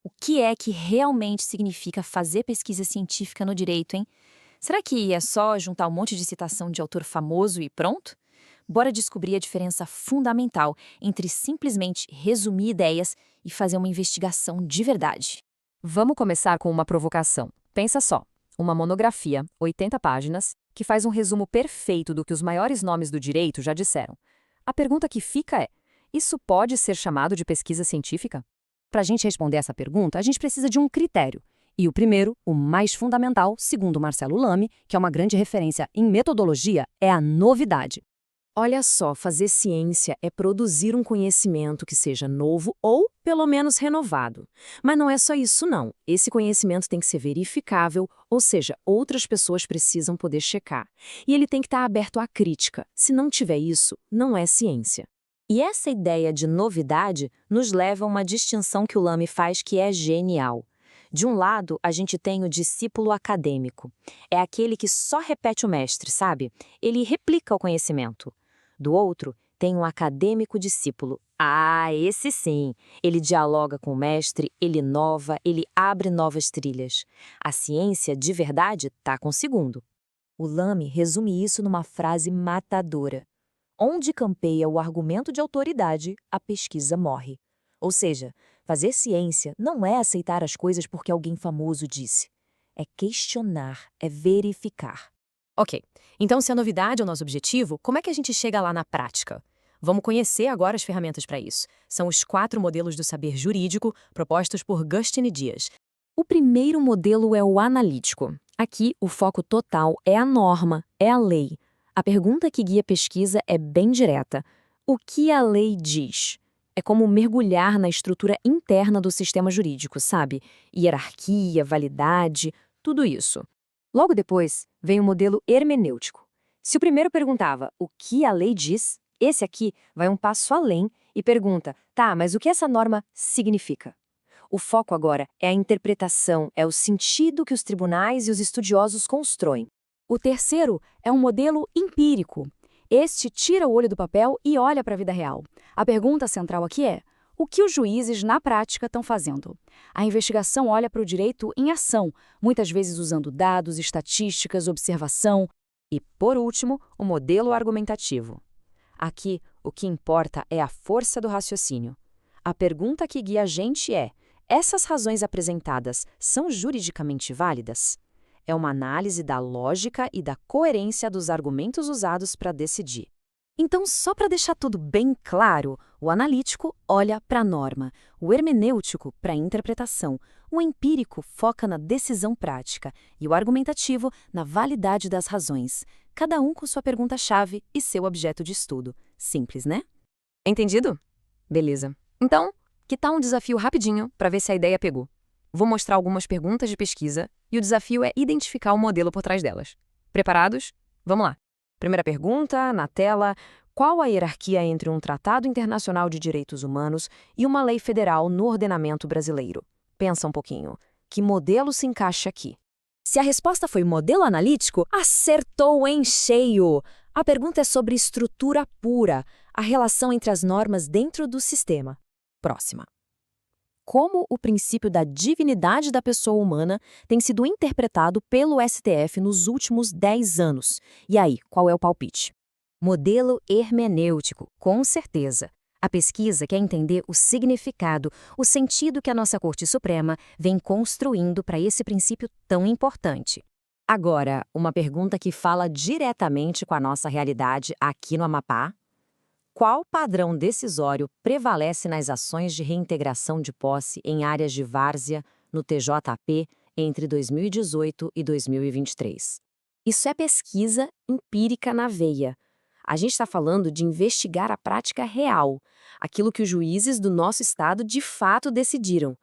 O que é que realmente significa fazer pesquisa científica no direito, hein? Será que é só juntar um monte de citação de autor famoso e pronto? Bora descobrir a diferença fundamental entre simplesmente resumir ideias e fazer uma investigação de verdade. Vamos começar com uma provocação. Pensa só, uma monografia, 80 páginas, que faz um resumo perfeito do que os maiores nomes do direito já disseram. A pergunta que fica é: isso pode ser chamado de pesquisa científica? Para a gente responder essa pergunta, a gente precisa de um critério. E o primeiro, o mais fundamental, segundo Marcelo Lamy, que é uma grande referência em metodologia, é a novidade. Olha só, fazer ciência é produzir um conhecimento que seja novo ou, pelo menos, renovado. Mas não é só isso, não. Esse conhecimento tem que ser verificável, ou seja, outras pessoas precisam poder checar. E ele tem que estar aberto à crítica. Se não tiver isso, não é ciência. E essa ideia de novidade nos leva a uma distinção que o Lamy faz que é genial. De um lado, a gente tem o discípulo acadêmico. É aquele que só repete o mestre, sabe? Ele replica o conhecimento. Do outro, tem um acadêmico discípulo. Ah, esse sim! Ele dialoga com o mestre, ele inova, ele abre novas trilhas. A ciência, de verdade, está com o segundo. O Lamy resume isso numa frase matadora. Onde campeia o argumento de autoridade, a pesquisa morre. Ou seja, fazer ciência não é aceitar as coisas porque alguém famoso disse. É questionar, é verificar. Ok, então se a novidade é o nosso objetivo, como é que a gente chega lá na prática? Vamos conhecer agora as ferramentas para isso. São os 4 modelos do saber jurídico propostos por Gustin Dias. O primeiro modelo é o analítico. Aqui, o foco total é a norma, é a lei. A pergunta que guia a pesquisa é bem direta. O que a lei diz? É como mergulhar na estrutura interna do sistema jurídico, sabe? Hierarquia, validade, tudo isso. Logo depois, vem o modelo hermenêutico. Se o primeiro perguntava o que a lei diz, esse aqui vai um passo além e pergunta, tá, mas o que essa norma significa? O foco agora é a interpretação, é o sentido que os tribunais e os estudiosos constroem. O terceiro é um modelo empírico. Este tira o olho do papel e olha para a vida real. A pergunta central aqui é: o que os juízes, na prática, estão fazendo? A investigação olha para o direito em ação, muitas vezes usando dados, estatísticas, observação. E, por último, o modelo argumentativo. Aqui, o que importa é a força do raciocínio. A pergunta que guia a gente é: essas razões apresentadas são juridicamente válidas? É uma análise da lógica e da coerência dos argumentos usados para decidir. Então, só para deixar tudo bem claro, o analítico olha para a norma, o hermenêutico para a interpretação, o empírico foca na decisão prática e o argumentativo na validade das razões, cada um com sua pergunta-chave e seu objeto de estudo. Simples, né? Entendido? Beleza. Então, que tal um desafio rapidinho para ver se a ideia pegou? Vou mostrar algumas perguntas de pesquisa e o desafio é identificar o modelo por trás delas. Preparados? Vamos lá. Primeira pergunta, na tela: qual a hierarquia entre um tratado internacional de direitos humanos e uma lei federal no ordenamento brasileiro? Pensa um pouquinho. Que modelo se encaixa aqui? Se a resposta foi modelo analítico, acertou em cheio! A pergunta é sobre estrutura pura, a relação entre as normas dentro do sistema. Próxima. Como o princípio da dignidade da pessoa humana tem sido interpretado pelo STF nos últimos 10 anos? E aí, qual é o palpite? Modelo hermenêutico, com certeza. A pesquisa quer entender o significado, o sentido que a nossa Corte Suprema vem construindo para esse princípio tão importante. Agora, uma pergunta que fala diretamente com a nossa realidade aqui no Amapá. Qual padrão decisório prevalece nas ações de reintegração de posse em áreas de várzea no TJP entre 2018 e 2023? Isso é pesquisa empírica na veia. A gente está falando de investigar a prática real, aquilo que os juízes do nosso estado de fato decidiram.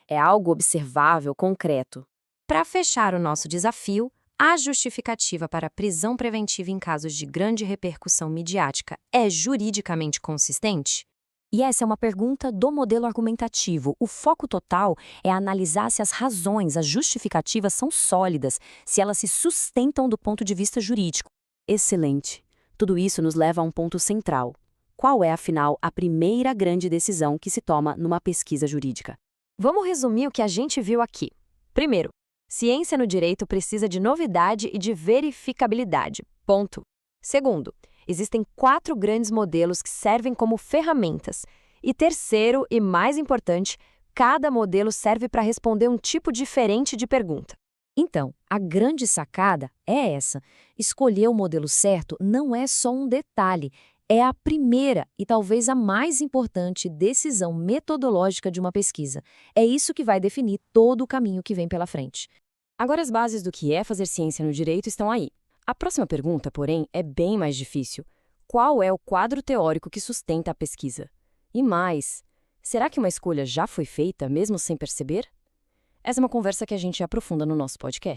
É algo observável, concreto. Para fechar o nosso desafio, a justificativa para a prisão preventiva em casos de grande repercussão midiática é juridicamente consistente? E essa é uma pergunta do modelo argumentativo. O foco total é analisar se as razões, as justificativas são sólidas, se elas se sustentam do ponto de vista jurídico. Excelente. Tudo isso nos leva a um ponto central. Qual é, afinal, a primeira grande decisão que se toma numa pesquisa jurídica? Vamos resumir o que a gente viu aqui. Primeiro, ciência no direito precisa de novidade e de verificabilidade. Ponto. Segundo, existem 4 grandes modelos que servem como ferramentas. E terceiro, e mais importante, cada modelo serve para responder um tipo diferente de pergunta. Então, a grande sacada é essa. Escolher o modelo certo não é só um detalhe, é a primeira e talvez a mais importante decisão metodológica de uma pesquisa. É isso que vai definir todo o caminho que vem pela frente. Agora as bases do que é fazer ciência no direito estão aí. A próxima pergunta, porém, é bem mais difícil. Qual é o quadro teórico que sustenta a pesquisa? E mais, será que uma escolha já foi feita, mesmo sem perceber? Essa é uma conversa que a gente aprofunda no nosso podcast.